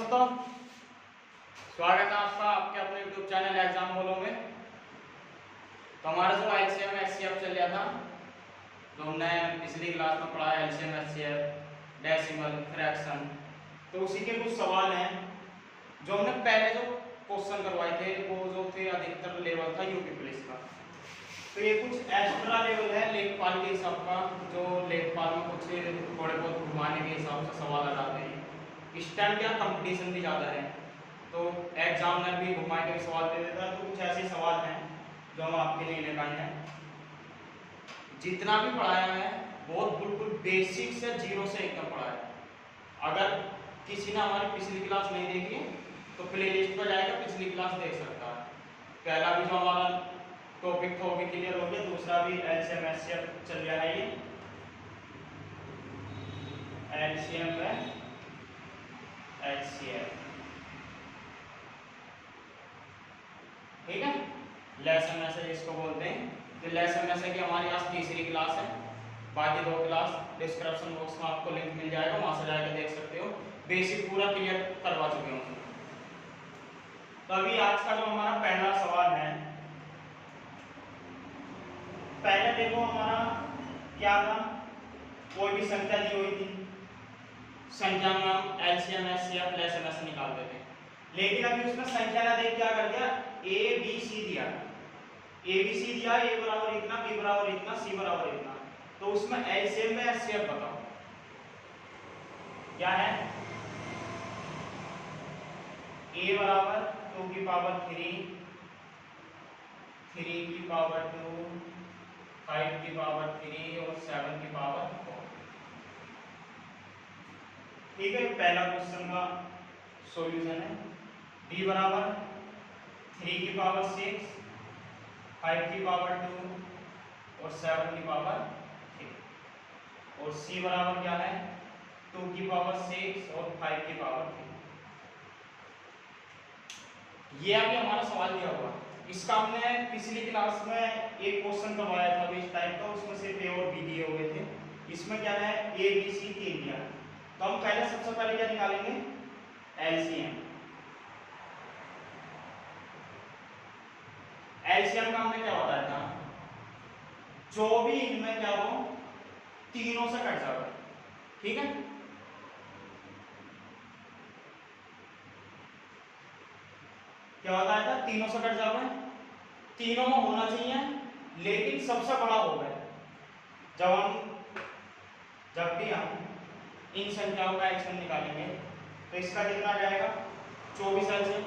दोस्तों, स्वागत है आपका आपके अपने YouTube चैनल एग्जाम बोलो में। तो हमारा जो एलसीएम एचसीएफ चल रहा था, जो हमने पिछली क्लास में पढ़ा एलसीएम एचसीएफ, डेसिमल, फ्रैक्शन, तो उसी के कुछ सवाल हैं जो हमने पहले जो क्वेश्चन करवाए थे, वो जो थे अधिकतर लेवल था यूपी पुलिस का। तो ये कुछ एक्स्ट्रा लेवल है लेखपाल के हिसाब का, जो लेखपाल में कुछ थोड़े बहुत घुमाने के हिसाब से सवाल आ जाते हैं। इस टाइम क्या कंपटीशन भी ज़्यादा है, तो एग्जामिनर भी घुमा के सवाल दे देता है। तो कुछ ऐसे सवाल हैं जो हम आपके लिए लेकर आए हैं। जितना भी पढ़ाया है बहुत बिल्कुल बेसिक से जीरो से एकदम पढ़ाया है। अगर किसी ने हमारी पिछली क्लास नहीं देखी तो प्ले लिस्ट पर जाएगा, पिछली क्लास देख सकता है। पहला भी जो हमारा टॉपिक था वो भी क्लियर हो गया, दूसरा भी एलसीएम एचसीएफ चल रहा है। ये एलसीएम है एचसीएफ, ठीक है। लेसन मैसेज इसको बोलते हैं। तो लेसन मैसेज की हमारी आज तीसरी क्लास है। बाकी दो क्लास डिस्क्रिप्शन बॉक्स में आपको लिंक मिल जाएगा, वहां से जाकर देख सकते हो। बेसिक पूरा क्लियर करवा चुके हूँ। तो अभी आज का जो हमारा पहला सवाल है, पहले देखो हमारा क्या था, कोई भी संख्या दी हुई थी, संख्या में हम एलसीएम एचसीएफ लेसन मैसेज निकालते थे। लेकिन अभी उसमें संख्या ना देख क्या कर दिया, ए बी सी दिया, ए बी सी दिया, ए बराबर इतना, बी बराबर इतना, सी बराबर इतना। तो उसमें एलसीएम में एचसीएफ बताओ क्या है। ए बराबर 2 की पावर 3, 3 की पावर 2, 5 की पावर 3 और 7 की पावर 4। ठीक है, पहला क्वेश्चन का सॉल्यूशन है। डी बराबर 3 की पावर 6, 5 की पावर 2 और 7 की पावर 3। और सी बराबर क्या है, 2 की पावर 6 और 5 की पावर 3। ये अभी हमारा सवाल दिया हुआ। इसका हमने पिछली क्लास में एक क्वेश्चन करवाया था इस टाइप का, उसमें सिर्फ ए और बी दिए हुए थे। इसमें क्या है, ए बी सी 3 दिया। तो हम पहले सबसे पहले क्या निकालेंगे, एलसीएम। एलसीएम का हमने क्या बताया था, जो भी इनमें क्या हो तीनों से कट जाएगा, ठीक है। क्या बताया था, तीनों से कट जाएगा, तीनों में होना चाहिए लेकिन सबसे बड़ा हो गया। जब भी हम इन संख्याओं का एलसीएम निकालेंगे तो इसका कितना आ जाएगा, 24 एलसीएम।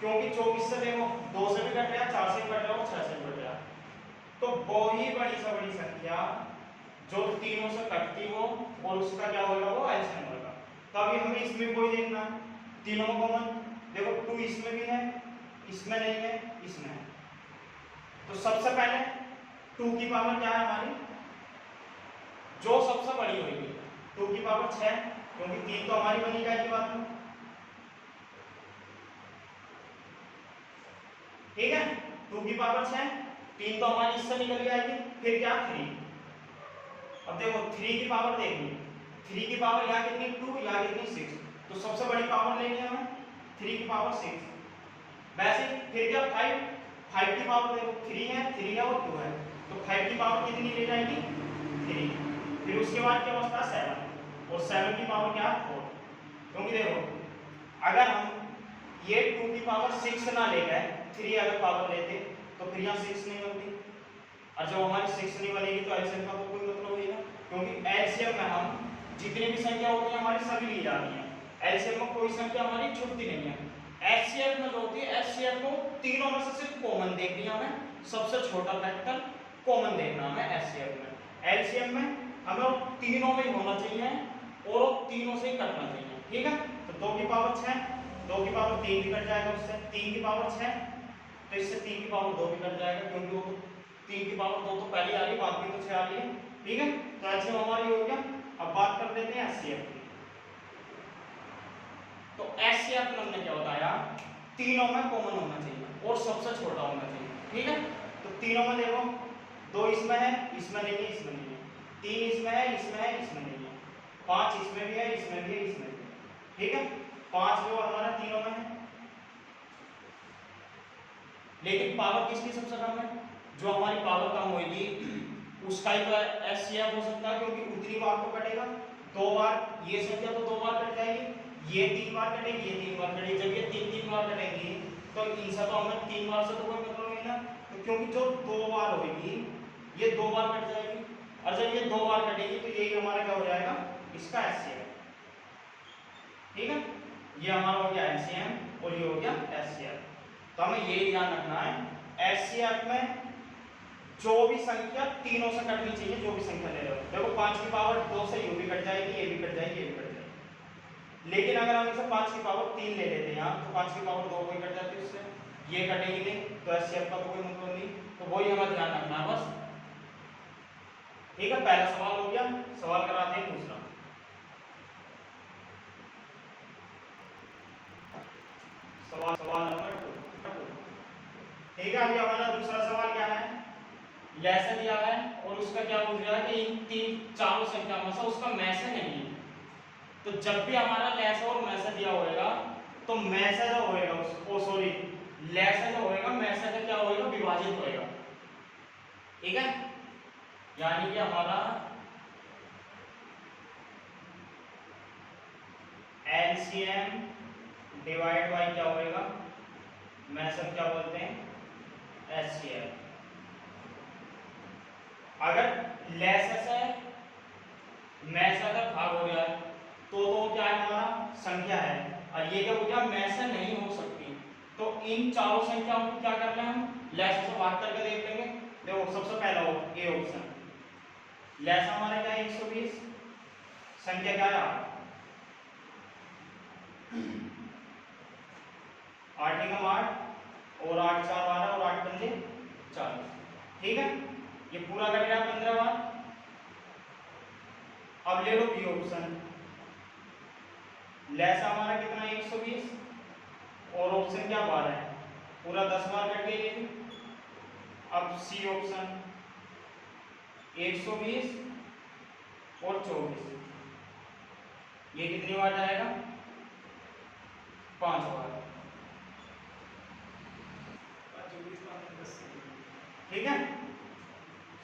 क्योंकि 24 से देखो 2 से भी कट रहा, 4 से भी कट रहा और 6 से भी कट रहा। तो वो ही बड़ी से बड़ी संख्या जो तीनों से कटती हो और उसका क्या होगा, वो एलसीएम होगा। तो अभी हमें इसमें कोई देखना, तीनों में कॉमन देखो, 2 इसमें भी है, इसमें नहीं है, इसमें है। तो सबसे पहले 2 की पावर क्या है हमारी, जो सबसे बड़ी होगी 2 की पावर 6, क्योंकि 3 तो हमारी बनी जाएगी बाद में, ठीक है। 2 की पावर 6, 3 तो हमारी इससे निकल जाएगी, फिर क्या 3। अब देखो 3 की पावर देखनी, 3 की पावर यहाँ कितनी 2, यहाँ कितनी 6, तो सबसे बड़ी पावर लेनी है हमें 3 की पावर 6। वैसे फिर क्या 5 की पावर देखो 3 है और 2 है, तो 5 की पावर कितनी ले जाएगी 3। फिर उसके बाद क्या बचता है 7, और 7 की पावर क्या है 4। क्योंकि देखो अगर हम ये 2 की पावर 6 ना ले गए, 3 अगर पावर लेते तो फिर यहाँ 6 नहीं बनती, और जब हमारी 6 नहीं बनेगी तो एलसीएम का तो कोई मतलब नहीं ना। क्योंकि एलसीएम में हम जितनी भी संख्या होती है हमारी सभी ली जाती है, एलसीएम में कोई संख्या हमारी छूटती नहीं है। एचसीएफ में जो होती है, एचसीएफ को तीनों में से सिर्फ कॉमन देखनी है हमें, सबसे छोटा फैक्टर कॉमन देखना हमें एचसीएफ में। एलसीएम में हमें तीनों में होना चाहिए और तीनों से ही कटना चाहिए, ठीक है। तो 2 की पावर 6, 2 की पावर 3 भी कट जाएगा उससे, 3 की पावर 6, तो इससे 3 की पावर 2 भी कट जाएगा, क्योंकि वो 3 की पावर 2 तो पहले आ रही है, बाद में तो 6 आ रही है, ठीक है। तो एलसीएम हमारी हो गया। अब बात कर लेते हैं एचसीएफ की। तो एचसीएफ में हमने क्या बताया, तीनों में कॉमन होना चाहिए और सबसे छोटा होना चाहिए, ठीक है। तो तीनों में देखो 2 इसमें है, इसमें नहीं है, इसमें नहीं है, 3 इसमें है, इसमें है, इसमें नहीं है, 5 इसमें भी है, इसमें भी है, इसमें भी है, ठीक है। 5 जो हमारा तीनों में है, लेकिन पावर किसकी सबसे कम है? जो हमारी पावर कम होगी उसका ही तो एचसीएफ हो सकता है, क्योंकि उतनी बार तो कटेगा, 2 बार ये संख्या तो 2 बार कट जाएगी, ये 3 बार कटेगी, ये 3 बार कटेगी। जब ये 3 बार कटेंगी तो इनसे तो हमें 3 बार से तो कोई मतलब नहीं ना, तो क्योंकि जो 2 बार होगी ये 2 बार कट जाएगी, और जब ये 2 बार कटेगी तो यही हमारा क्या हो जाएगा, इसका एचसीएफ। ठीक है, ये हमारा हो गया एलसीएम और ये हो गया एचसीएफ। तो हमें ये ध्यान रखना है एचसीएफ में जो भी संख्या तीनों से कटनी चाहिए, जो भी संख्या ले रहे हो। देखो 5 की पावर 2 से ये भी कट जाएगी, ये भी कट जाएगी, ये भी कट जाएगी। लेकिन अगर हम इसे 5 की पावर 3 ले लेते हैं यहाँ, तो 5 की पावर 2 कोई कट जाती है उससे, ये कटेगी नहीं, तो एचसीएफ का तो कोई मतलब नहीं। तो वही हमें ध्यान रखना है बस। ठीक है, पहला सवाल हो गया। सवाल कराते हैं दूसरा। सवाल नंबर 2। ठीक है, अभी हमारा दूसरा सवाल क्या है, लेसा दिया है और उसका क्या पूछ रहा है कि इन चारों संख्या में से उसका मैसे नहीं है। तो जब भी हमारा लेसा और मैसे दिया होगा तो मैसे जो होएगा ओ सॉरी लेसा जो होएगा मैसे का क्या होएगा, विभाजित होएगा। ठीक है, यानी कि हमारा एलसीएम डिवाइड बाय क्या होएगा, मैसे क्या बोलते हैं, एचसीएफ। अगर लेसा से मैसा का भाग हो गया तो क्या है, हमारा संख्या है, और ये क्या हो गया, मैसा नहीं हो सकती। तो इन चारों संख्याओं को क्या करना है, हम लेसा से भाग करके देख लेंगे। देखो सबसे पहला हो ए ऑप्शन, लेसा हमारा क्या है 120, संख्या क्या है 8 एकम 8 और 8 4 12 और 8 पंजे 40। ठीक है, ये पूरा कट गया 15 बार। अब ले लो बी ऑप्शन, लेसा हमारा कितना 120 और ऑप्शन क्या 12 है, पूरा 10 बार कट गया ये भी। अब सी ऑप्शन 120 और 24, ये कितनी बार जाएगा, 5 बार। ठीक है,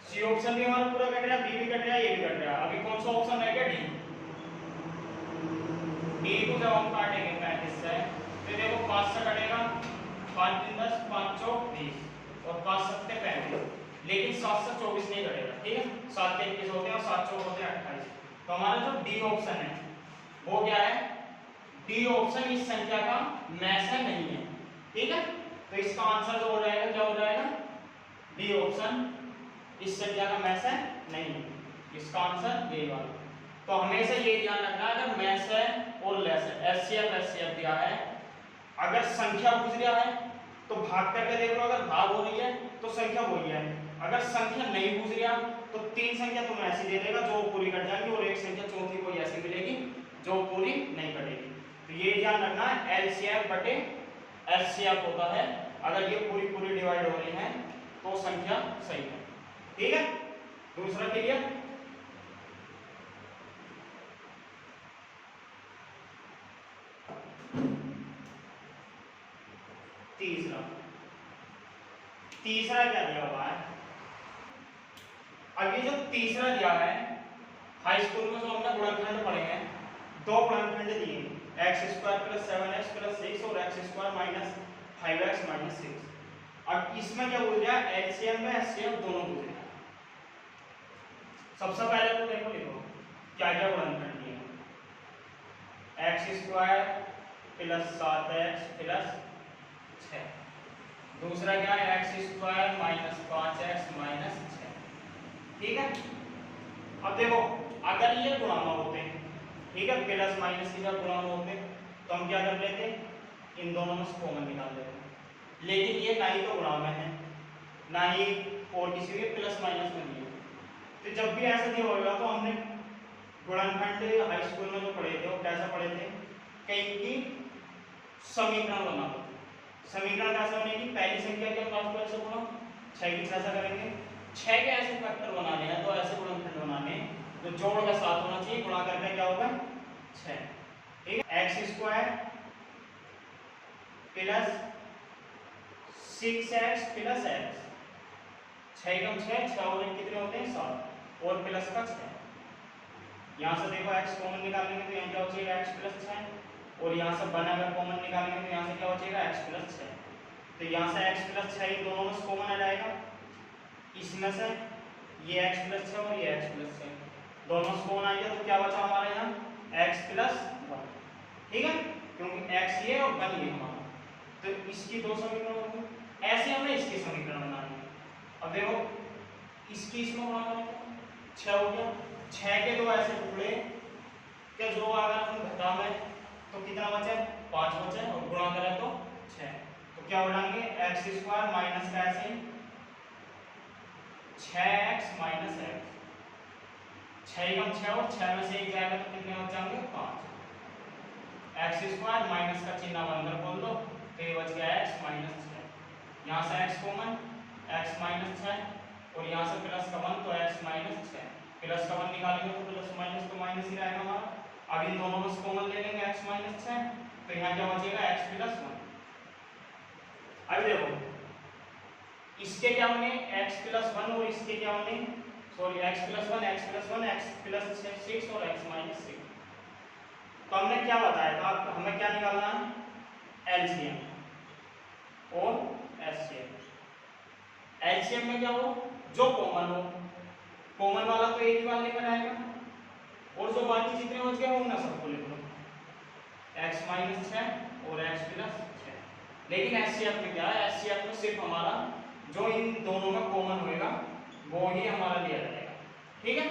सी ऑप्शन भी हमारा पूरा कट रहा है, बी भी कट रहा है, ये भी कट रहा है। अभी कौन सा ऑप्शन रह गया, डी। डी को जब हम काटेंगे 35 से, तो देखो 5 से कटेगा, 5 3 10 5 4 20 और 5 7 35, लेकिन 7 से 24 नहीं कटेगा। ठीक है, 7 के 21 होते हैं और 7 4 होते हैं 28। तो हमारा जो डी ऑप्शन है वो क्या है, डी ऑप्शन इस संख्या का मैसा नहीं है। ठीक है, तो इसका आंसर जो हो जाएगा क्या हो जाएगा, डी ऑप्शन इस संख्या का मैसा नहीं है, इसका आंसर ये वाला। तो हमेशा ये ध्यान रखना है, अगर मैसा और लेस एचसीएफ एचसीएफ दिया है, अगर संख्या पूछ रहा है तो भाग करके देख लो, अगर भाग हो रही है तो संख्या वही है, अगर संख्या नहीं पूछ रहा तो 3 संख्या तुम्हें ऐसी दे देगा जो पूरी कट जाएंगी और एक संख्या चौथी कोई ऐसी मिलेगी जो पूरी नहीं कटेगी। तो ये ध्यान रखना है, एलसीएफ बटे एचसीएफ होता है, अगर ये पूरी पूरी डिवाइड हो रही है तो संख्या सही है। ठीक है, दूसरा क्लियर। तीसरा क्या दिया हुआ है, अब ये जो तीसरा दिया है, हाई स्कूल में जो हमने गुणनखंड पढ़े हैं, 2 गुणनखंड दिए, x² + 7x + 6 और x² - 5x - 6। अब इसमें क्या बोल रहा है, एलसीएम में एचसीएफ दोनों पूछ रहे हैं। सबसे पहले तो देखो लिखो क्या क्या गुणनखंड दिए, x² + 7x + 6, दूसरा क्या है x² - 5x - 6। ठीक है, अब देखो अगर ये गुणामा होते, ठीक है, प्लस माइनस की जब गुणामा होते तो हम क्या कर लेते, इन दोनों में से कॉमन निकाल लेते, लेकिन ये ना ही तो गुणामा है ना ही और किसी भी प्लस माइनस में नहीं है। तो जब भी ऐसा नहीं होगा तो हमने गुणनखंड हाई स्कूल में जो पढ़े थे वो कैसा पढ़े थे, कहीं की समीकरण बना दो। समीकरण कैसे बनेगी, पहली संख्या के पास कैसे गुणा, 6 की कैसा करेंगे, 6 के ऐसे फैक्टर बनाने हैं तो ऐसे गुणनखंड बनाने तो जोड़ का साथ होना चाहिए, गुणा करके क्या होगा 6। ठीक है, x² plus 6x plus x, 6 कम 6, 6 और 1 कितने होते हैं 7, और प्लस का 6। यहाँ से देखो x कॉमन निकालेंगे तो यहाँ क्या बचेगा x प्लस 6, और यहाँ से 1 अगर कॉमन निकालेंगे तो यहाँ से क्या बचेगा x प्लस 6। तो यहाँ से x प्लस 6 इन दोनों में से कॉमन आ जाएगा, इसमें से ये x प्लस 6 और ये x प्लस 6 दोनों से कॉमन आ गया, तो क्या बचा हमारे यहाँ x प्लस 1, ठीक है, क्योंकि x ये और 1 ये हमारा। तो इसकी दो समीकरण होंगे, ऐसे हमें इसकी समीकरण बनानी है। अब देखो इसकी इसमें गुणा करें तो 6 हो गया, 6 के दो ऐसे टुकड़े के जो अगर हम घटा में तो कितना बचे 5 बचे, और गुणा करें तो 6, तो क्या बढ़ाएंगे एक्स स्क्वायर माइनस का ऐसे 6x माइनस एक्स, 6 कम 6 और 6 में से 1 जाएगा तो कितने बच जाएंगे 5, एक्स स्क्वायर माइनस का चिन्ह अंदर खोल दो तो ये बच गया x माइनस 6, यहाँ से x कॉमन x माइनस 6 और यहाँ से प्लस का 1 तो x माइनस 6, प्लस का 1 निकालेंगे तो प्लस माइनस तो माइनस ही रहेगा हमारा। अब इन दोनों में से कॉमन ले लेंगे x माइनस 6, तो यहाँ क्या बचेगा x प्लस 1। अब देखो इसके क्या बने x प्लस 1 और इसके क्या बने sorry x plus 1 x plus 1 x plus 6 और x माइनस 6। तो हमने क्या बताया था, हमें क्या निकालना है एलसीएम और एचसीएफ। एलसीएम में क्या हो जो कॉमन हो, कॉमन वाला तो एक ही बार लेकर आएगा, और जो बाकी जितने बच गए उन सबको लिख लो x माइनस 6 और x प्लस 6। लेकिन एचसीएफ में क्या है, एचसीएफ में सिर्फ हमारा जो इन दोनों में कॉमन होएगा वो ही हमारा लिया जाएगा, ठीक है।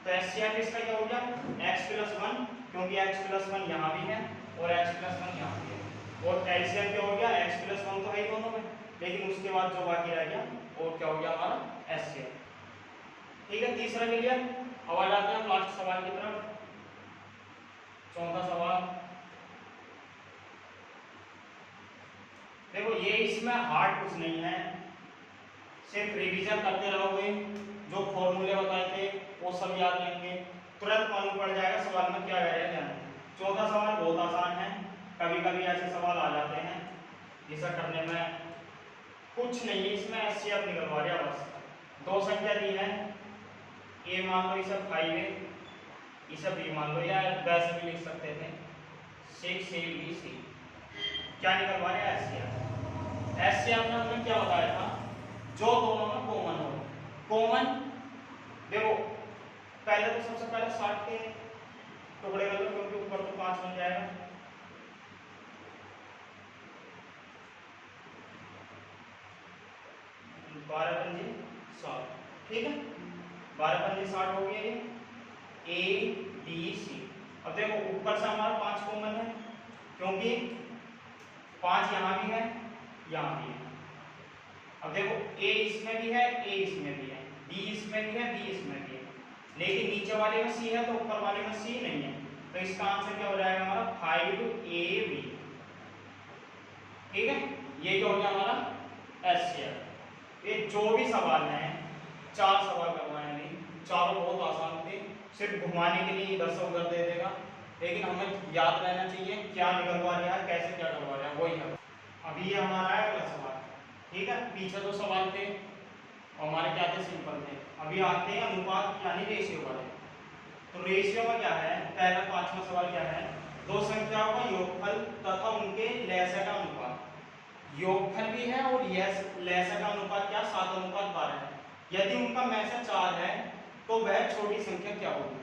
तो एचसीएफ इसका क्या हो गया x प्लस 1, क्योंकि x प्लस 1 यहाँ भी है और x प्लस 1 यहाँ भी है, और एलसीएम क्या हो गया x प्लस 1 तो है ही दोनों में, लेकिन उसके बाद जो बाकी रह गया और क्या हो गया हमारा एचसीएफ, ठीक है। तीसरा क्लियर। अब आ जाते हैं लास्ट सवाल की तरफ, चौथा सवाल। देखो ये इसमें हार्ड कुछ नहीं है, सिर्फ रिवीजन करते रहोगे, जो फॉर्मूले बताए थे वो सब याद रहेंगे, तुरंत मालूम पड़ जाएगा सवाल में क्या है क्या नहीं। चौथा सवाल बहुत आसान है, कभी कभी ऐसे सवाल आ जाते हैं जिसे करने में कुछ नहीं है, इसमें एचसीएफ निकलवा दिया बस। दो संख्या दी है, ए मान लो इसे 5 है, इसे बी मान लो, या वैसे भी लिख सकते थे 6 ए बी सी। क्या निकलवा रहे एचसीएफ। एचसीएफ में हमने क्या बताया था, जो दोनों में कॉमन हो। कॉमन देखो पहले तो सबसे पहले 60 के टुकड़े कर लो, क्योंकि ऊपर तो 5 बन जाएगा, बारह पंजे 60, ठीक है, 12 पंजे 60 हो गया ये ए बी सी। अब देखो ऊपर से हमारा 5 कॉमन है, क्योंकि 5 यहाँ भी है यहाँ भी है। अब देखो ए इसमें भी है ए इसमें भी है, बी इसमें भी है बी इसमें भी है, लेकिन नीचे वाले में सी है तो ऊपर वाले में सी नहीं है, तो इसका आंसर क्या हो जाएगा हमारा 5AB, ठीक है। ये क्या हो गया हमारा एचसीएफ। ये जो भी सवाल हैं 4 सवाल करवाए नहीं, चारों बहुत आसान थे, सिर्फ घुमाने के लिए इधर से उधर दे देगा, लेकिन हमें याद रहना चाहिए क्या निकलवा रहा है कैसे क्या करवा रहा है वही है। अभी ये हमारा है अगला सवाल, ठीक है। पीछे जो सवाल थे हमारे क्या थे सिंपल थे। अभी आते हैं अनुपात यानी रेशियो वाले। तो रेशियो में क्या है, पहला 5वां सवाल क्या है, दो संख्याओं का योगफल तथा उनके लसागु का अनुपात। योगफल भी है और लसागु का अनुपात क्या 7:12 है। यदि उनका मैसा 4 है तो वह छोटी संख्या क्या होगी।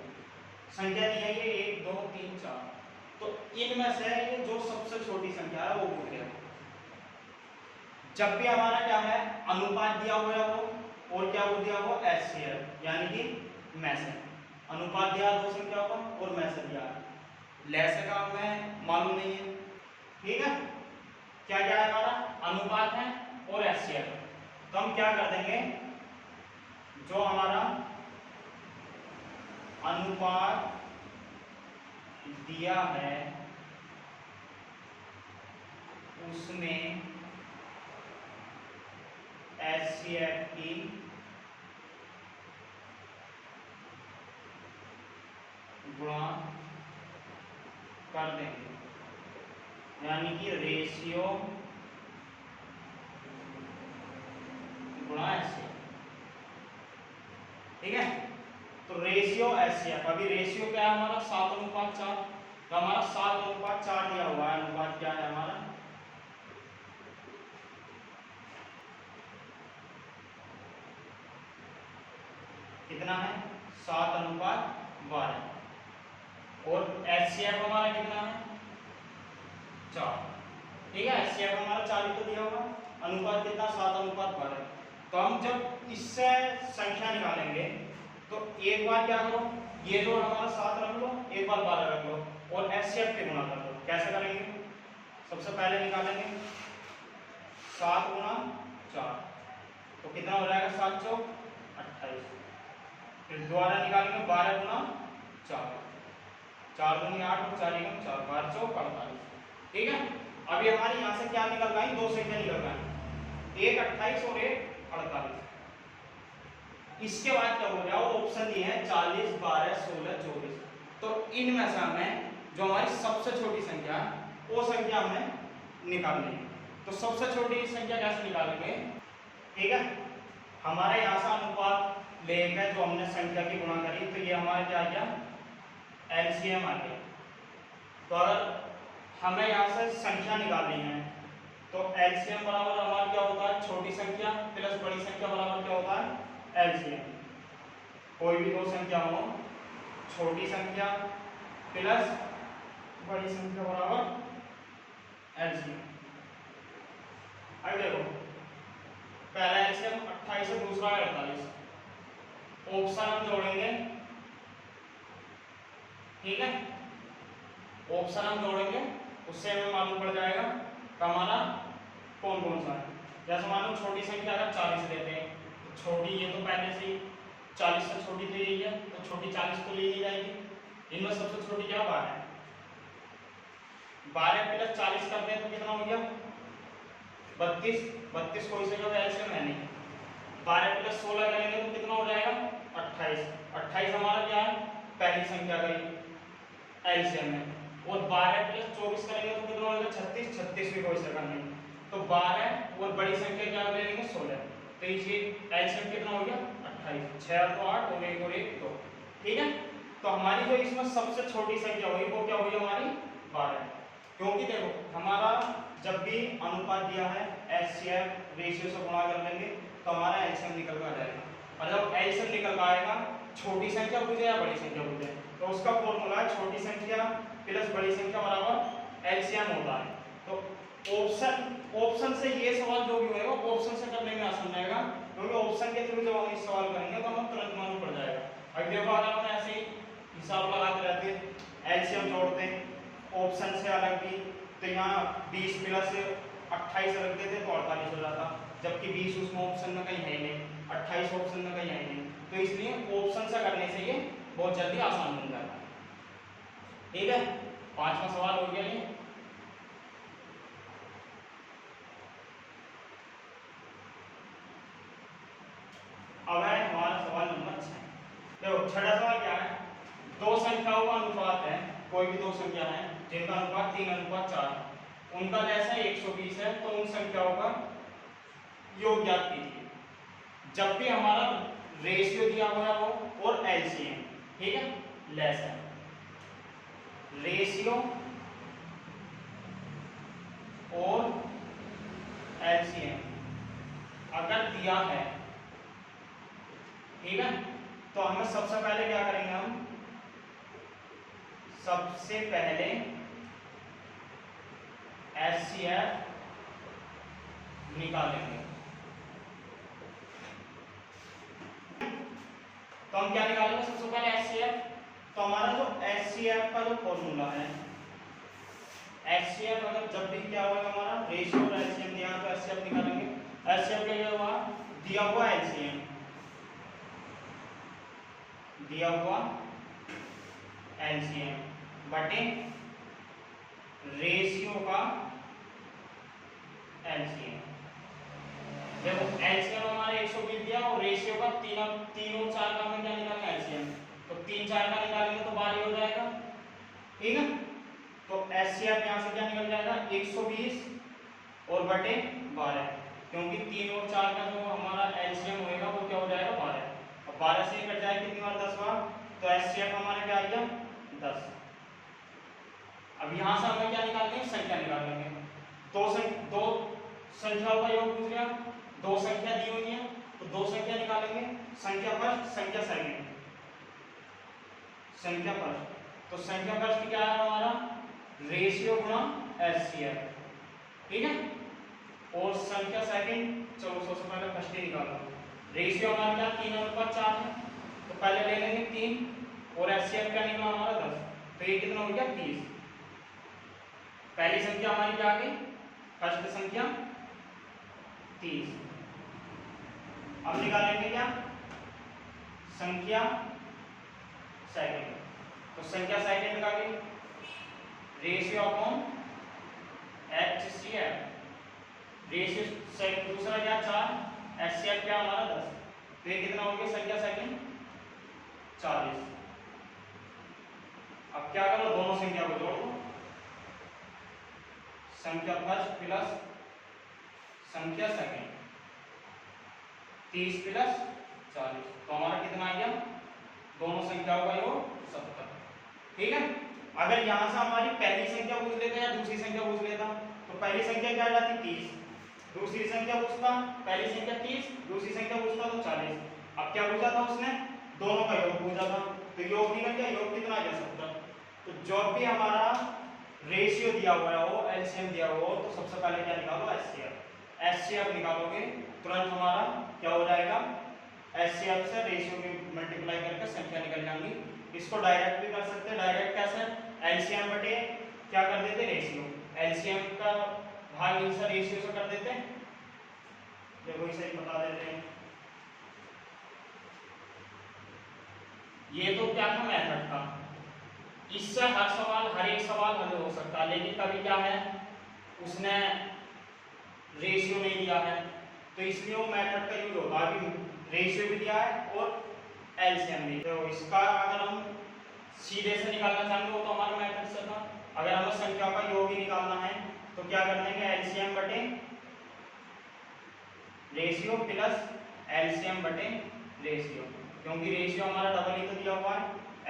संख्या दी है ये 1 2 3 4, तो इनमें से ये जो सबसे छोटी संख्या है वो बोल गया। जब भी हमारा क्या है अनुपात दिया हुआ है वो, और क्या वो दिया हुआ एचसीएफ यानी कि मैसे, अनुपात दिया दो संख्याओं का और मैसे दिया, लसागु का हमें मालूम नहीं है, ठीक है। क्या क्या है हमारा अनुपात है और एचसीएफ। तो हम क्या कर देंगे, जो हमारा अनुपात दिया है उसमें एचसीएफ की गुणा कर देंगे, यानी कि रेशियो गुणा एचसीएफ, ठीक है। तो रेशियो एचसीएफ, अभी रेशियो क्या है हमारा 7:4, तो हमारा 7:4 दिया हुआ है। अनुपात क्या है हमारा, कितना है 7:12, और एचसीएफ हमारा कितना है 4, ठीक है। एचसीएफ हमारा 4 ही तो दिया हुआ, अनुपात कितना 7:12। तो हम जब इससे संख्या निकालेंगे तो एक बार क्या करो, ये जो हमारा 7 रख लो, एक बार 12 रख लो और एचसीएफ के गुणा कर लो। कैसे करेंगे, सबसे पहले निकालेंगे 7 गुणा 4, तो कितना हो जाएगा 7 चौक 28, फिर दोबारा निकालेंगे 12 गुणा 4, 4 दूनी 8 और 4 एकम 4, 12 चौक 48, ठीक है। अभी हमारी यहाँ से क्या निकल गई, दो संख्या निकल गई, एक 28 और एक 48। इसके बाद क्या हो गया, वो ऑप्शन दिए हैं 40, 12, 16, 24। तो इनमें से हमें जो हमारी सबसे छोटी संख्या है वो संख्या हमें निकालनी है। तो सबसे छोटी संख्या कैसे निकालेंगे, ठीक है। हमारे यहाँ से अनुपात लेकर जो हमने संख्या की गुणा करी, तो ये हमारा क्या आ गया, एलसीएम आ गया। तो अगर हमें यहाँ से संख्या निकालनी है तो एलसीएम बराबर हमारा क्या होता है, छोटी संख्या प्लस बड़ी संख्या बराबर क्या होता है, एलसीएम। कोई भी दो संख्या हो, छोटी संख्या प्लस बड़ी संख्या बराबर एलसीएम। अब देखो, पहला एलसीएम 28 है, दूसरा 48। ऑप्शन हम जोड़ेंगे, ठीक है। ऑप्शन हम जोड़ेंगे, उससे हमें मालूम पड़ जाएगा कि हमारा कौन कौन सा है। जैसे मान लो छोटी संख्या अगर 40 लेते हैं, तो छोटी ये तो पहले से ही 40 से छोटी तो यही है, तो छोटी 40 तो ले ली जाएगी। इनमें सबसे छोटी क्या 12 है, 12 प्लस 40 करते हैं तो कितना हो गया 32, 32 कोई सा जगह एलसीएम है नहीं। 12 प्लस 16 करेंगे तो कितना हो जाएगा 28, 28 हमारा क्या है, पहली संख्या का एलसीएम है। और 12 प्लस 24 करेंगे तो कितना होगा 36, 36 भी कोई सा नहीं। तो 12 और बड़ी संख्या क्या ले लेंगे 16, तो ये एलसीएम कितना हो गया 28, 6 और 8 और 1 और 1 2, ठीक है। तो हमारी जो इसमें सबसे छोटी संख्या हुई वो क्या हुई हमारी 12, क्योंकि देखो हमारा जब भी अनुपात दिया है एचसीएफ रेशियो से गुणा कर लेंगे तो हमारा एलसीएम निकल कर आ जाएगा। और जब एलसीएम निकल कर आएगा, छोटी संख्या पूछे या बड़ी संख्या पूछे, तो उसका फॉर्मूला है छोटी संख्या प्लस बड़ी संख्या बराबर एलसीएम होता है। तो ऑप्शन से ये सवाल जो भी होगा ऑप्शन से करने में आसान रहेगा, क्योंकि ऑप्शन के थ्रू जब हम इस सवाल करेंगे तो हमें तुरंत मालूम पड़ जाएगा। अब देखो अगर हम ऐसे ही हिसाब लगाते रहते, एलसीएम जोड़ते ऑप्शन से अलग भी, तो यहाँ 20 प्लस 28 रख देते तो 48 हो जाता, जबकि 20 उसमें ऑप्शन में कहीं है नहीं, 28 ऑप्शन में कहीं है नहीं। तो इसलिए ऑप्शन से करने से ये बहुत जल्दी आसान बन जाता है, ठीक है। पांचवा सवाल हो गया ये। अब है हमारा सवाल नंबर 6। देखो छठा सवाल क्या है, दो संख्याओं का अनुपात है, कोई भी दो संख्या है जिनका अनुपात 3:4, उनका जैसा 120 है, तो उन संख्याओं का योग ज्ञात कीजिए। जब भी हमारा रेशियो दिया हुआ है वो और एलसीएम, ठीक है, लेस है, रेशियो और एलसीएम अगर दिया है, ठीक है, तो हमें सबसे पहले क्या करेंगे, हम सबसे पहले एचसीएफ निकालेंगे। तो हम क्या निकालेंगे सबसे पहले एचसीएफ। तो हमारा जो एचसीएफ का जो फॉर्मूला है, एचसीएफ अगर जब भी क्या होगा हमारा रेशियो और एलसीएम दिया तो एचसीएफ निकालेंगे। एचसीएफ क्या हुआ, दिया हुआ एलसीएम, दिया हुआ एलसीएम बटे रेशियो का एलसीएम। देखो एलसीएम हमारे 120 दिया और रेशियो का 3 और 4 का हमें क्या निकालना है एलसीएम, तो 3 4 का निकालेंगे तो 12 हो जाएगा, ठीक है। तो एचसीएफ यहाँ से क्या निकल जाएगा 120 और बटे 12, क्योंकि 3 और 4 का जो हमारा एलसीएम होएगा वो क्या हो जाएगा 12। अब 12 से कट जाए कितनी बार 10 बार, तो एचसीएफ हमारा क्या आ गया 10। अब यहाँ से हमें क्या निकालेंगे, संख्या निकाल लेंगे। दो संख्याओं का योग पूछ लिया, दो संख्या दी हुई है तो दो संख्या निकालेंगे, संख्या फर्स्ट संख्या सेकंड। संख्या फर्स्ट, तो संख्या फर्स्ट क्या है हमारा रेशियो गुणा एचसीएफ, ठीक है। और संख्या सेकंड, चलो सबसे पहले फर्स्ट ही निकालो। रेशियो हमारा क्या 3:4 है, तो पहले ले लेंगे 3 और एचसीएफ क्या निकला हमारा 10, तो ये कितना हो गया 30। पहली संख्या हमारी क्या आ गई, फर्स्ट संख्या 30। अब निकालेंगे क्या संख्या सेकंड, तो संख्या सेकंड का भी ratio upon HCF, ratio second दूसरा क्या 4, एचसीएफ क्या हमारा 10, तो ये कितना हो गया संख्या सेकंड 40। अब क्या करो, दोनों संख्या को जोड़ दो, संख्या फर्स्ट प्लस संख्या सेकंड 30 प्लस 40, तो हमारा कितना आ गया, दोनों संख्याओं का योग 70, ठीक है। अगर यहां से हमारी पहली संख्या पूछ लेता या दूसरी संख्या पूछ लेता, तो पहली संख्या क्या जाती 30, दूसरी संख्या पूछता पहली संख्या 30, दूसरी संख्या पूछता तो 40। अब क्या पूछा था उसने, दोनों का योग पूछा था, तो योग निकल गया, योग कितना आ गया 70। तो जो भी हमारा रेशियो दिया हुआ हो, एलसीएम दिया हुआ हो, तो सबसे पहले क्या निकालो एचसीएफ। एचसीएफ निकालोगे तुरंत हमारा क्या हो जाएगा, एचसीएफ से रेशियो की मल्टीप्लाई करके संख्या निकल जाएंगी। इसको डायरेक्ट भी कर सकते हैं, डायरेक्ट कैसे, एलसीएम बटे क्या कर देते रेशियो, एलसीएम का भाग इनसे रेशियो से कर देते हैं, देखो इसे ही बता देते हैं। ये तो क्या था मेथड था, इससे हर सवाल हर एक सवाल हल हो सकता है, लेकिन कभी क्या है उसने रेशियो नहीं दिया है, तो इसलिए वो मेथड का यूज होगा। अभी रेशियो भी दिया है और एलसीएम भी, तो इसका अगर हम सीधे से निकालना चाहेंगे वो तो हमारा मेथड से था। अगर हमें संख्या का योग ही निकालना है तो क्या कर देंगे, एलसीएम बटे रेशियो प्लस एलसीएम बटे रेशियो, क्योंकि रेशियो हमारा डबल ही तो दिया हुआ है।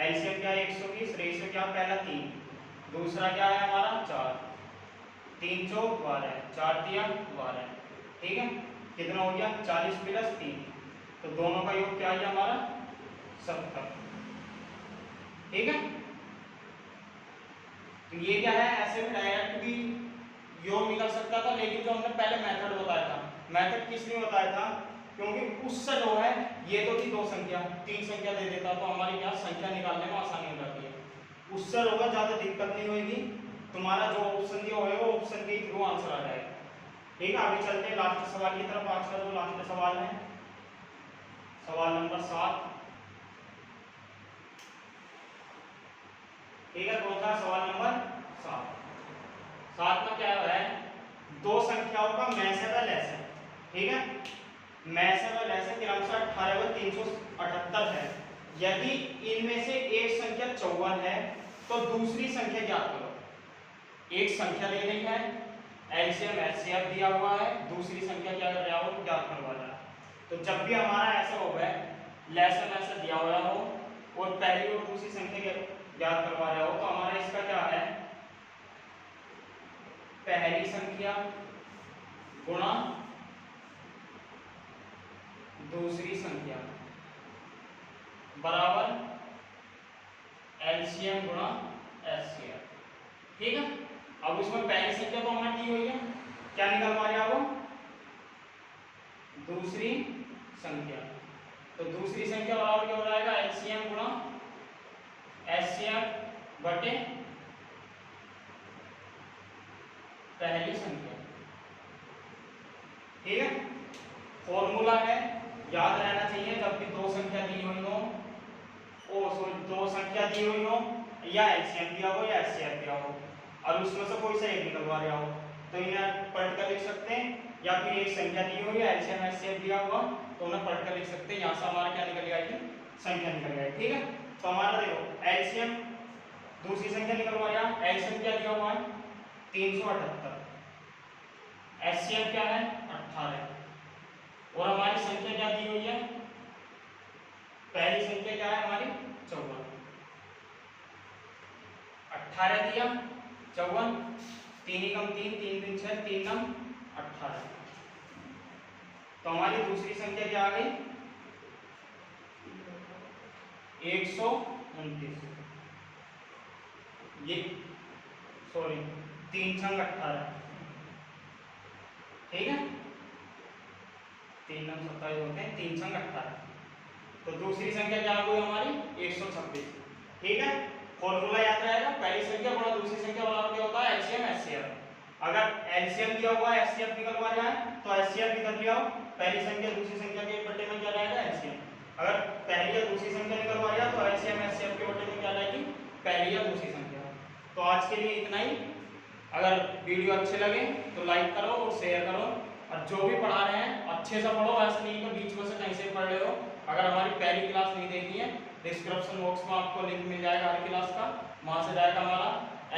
एलसीएम क्या है 120, रेशियो क्या पहला 3, दूसरा क्या है हमारा 4, 3 चौक 12, 4 दिया 12, ठीक है। कितना हो गया 40 प्लस 3, तो दोनों का योग क्या है हमारा 70, ठीक है। तो ये क्या है, ऐसे भी डायरेक्ट भी योग निकल सकता था, लेकिन जो हमने पहले मेथड बताया था, मेथड किस लिए बताया था, क्योंकि उससे जो है ये तो थी दो संख्या, तीन संख्या दे देता तो हमारी क्या संख्या निकालने में आसानी हो जाती है, उससे होगा ज्यादा दिक्कत नहीं होगी, तुम्हारा जो ऑप्शन दिया होगा ऑप्शन के थ्रू आंसर आ जाएगा, ठीक है। आगे चलते हैं लास्ट सवाल की तरफ। आज का जो लास्ट सवाल है सवाल नंबर 7, ठीक है। कौन सा सवाल नंबर 7 में क्या है, दो संख्याओं का मैसेज लेस है, ठीक है। मैसेज लेस है क्रमशः 18 व 378 है। यदि इनमें से एक संख्या 54 है तो दूसरी संख्या ज्ञात करो। एक संख्या ले ली है, एलसीएम एचसीएफ दिया हुआ है, दूसरी संख्या क्या कर रहा हो ज्ञात करवा रहा है। तो जब भी हमारा ऐसा होगा लेस मैसेज दिया हुआ हो और पहली और दूसरी संख्या ज्ञात करवा रहा हो, तो हमारा इसका क्या है, पहली संख्या गुणा दूसरी संख्या बराबर एलसीएम गुणा एचसीएफ, ठीक है। अब उसमें पहली संख्या तो हमने दी हुई है, क्या निकलवा रहा वो दूसरी संख्या, तो दूसरी संख्या बराबर क्या हो जाएगा एलसीएम गुणा एचसीएफ बटे पहली संख्या, ठीक है। फॉर्मूला है, याद रहना चाहिए, जब भी दो संख्या दी हुई हो, दो संख्या दी हुई हो या एलसीएम दिया हो या एचसीएफ दिया हो और उसमें से कोई सा एक निकलवा रहा हो, तो इन्हें पलट कर लिख सकते हैं, या फिर एक संख्या दी हुई है एलसीएम एचसीएफ दिया हुआ तो उन्हें पलट कर लिख सकते हैं। यहाँ से हमारा क्या निकल जाएगी, संख्या निकल जाएगी, ठीक है। तो हमारा देखो एलसीएम दूसरी संख्या निकलवा रहा, एलसीएम क्या दिया हुआ है 378, एचसीएफ क्या है 18, और हमारी संख्या क्या दी हुई है, पहली संख्या क्या है हमारी 54, 18 दिया 54, 3 कम 3, 3 3 6, 3 9 18। तो हमारी दूसरी संख्या क्या आ गई 129, ये सॉरी 3 छंग 18, ठीक है, 3 9 27 होते हैं, 3 छंग 18। तो दूसरी संख्या क्या हो गई हमारी 126, ठीक है। फॉर्मूला याद रहेगा, पहली संख्या गुणा दूसरी संख्या वाला क्या होता है एलसीएम एचसीएफ। अगर एलसीएम दिया हुआ है एचसीएफ निकलवा रहा है तो एचसीएफ निकल लिया, पहली संख्या दूसरी संख्या के बट्टे में क्या रहेगा एलसीएम। अगर पहली या दूसरी संख्या निकलवा रहा है तो एलसीएम एचसीएफ के बट्टे में क्या रहेगी पहली या दूसरी संख्या। तो आज के लिए इतना ही। अगर वीडियो अच्छे लगे तो लाइक करो और शेयर करो, और जो भी पढ़ा रहे हैं अच्छे से पढ़ो, ऐसे नहीं कि बीच में से कहीं से पढ़ रहे हो। अगर हमारी पहली क्लास नहीं देखी है, डिस्क्रिप्शन बॉक्स में आपको लिंक मिल जाएगा हर क्लास का, वहां से जाएगा हमारा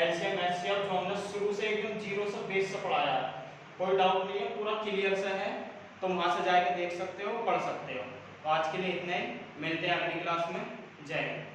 एलसीएम एचसीएफ जो हमने शुरू से एकदम जीरो से बेस से पढ़ाया है, कोई डाउट नहीं है, पूरा क्लियर से है, तो वहां से जाके देख सकते हो, पढ़ सकते हो। तो आज के लिए इतने, मिलते हैं अगली क्लास में। जय हिंद।